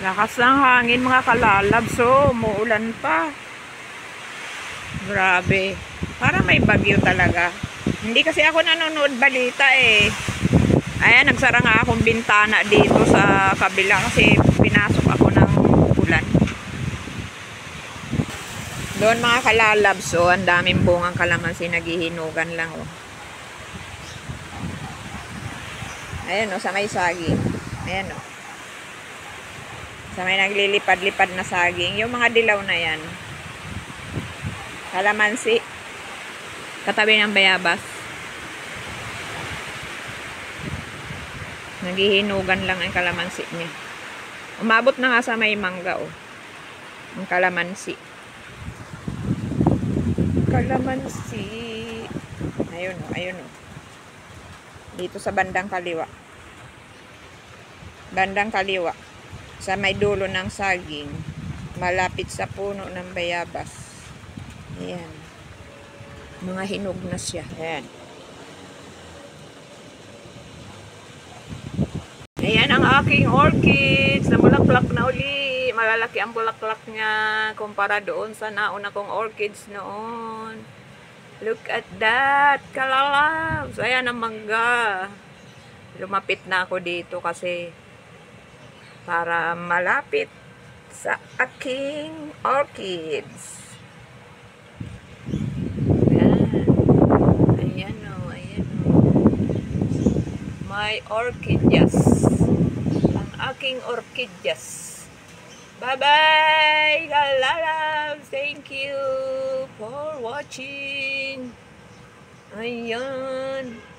Lakas ng hangin mga kalalab. So, umuulan pa. Grabe. Parang may bagyo talaga. Hindi kasi ako nanonood balita eh. Ayan, nagsara nga akong bintana dito sa kabila kasi pinasok ako ng ulan. Doon mga kalalab. So, ang daming bungang kalamansi. Naghihinugan lang oh. Ayan oh, sa may saging. Ayan oh. Sa may naglilipad-lipad na saging. Yung mga dilaw na yan. Kalamansi. Katabi ng bayabas. Naghihinugan lang ang kalamansi niya. Umabot na nga sa may mangga oh. Ang kalamansi. Kalamansi. Ayun oh, ayun oh. Dito sa bandang kaliwa. Bandang kaliwa. Sa may dulo ng saging. Malapit sa puno ng bayabas. Ayan. Mga hinog na siya. Ayan. Ayan ang aking orchids. Namulaklak na uli. Malalaki ang bulaklak niya. Kumpara doon sa nauna kong orchids noon. Look at that. Kalalabs. Ayan ang mangga. Lumapit na ako dito kasi para malapit sa aking orchids. Ayan o, ayan o. My orchids. Ang aking orchids. Bye-bye, kalalabs. Thank you for watching. Ayan.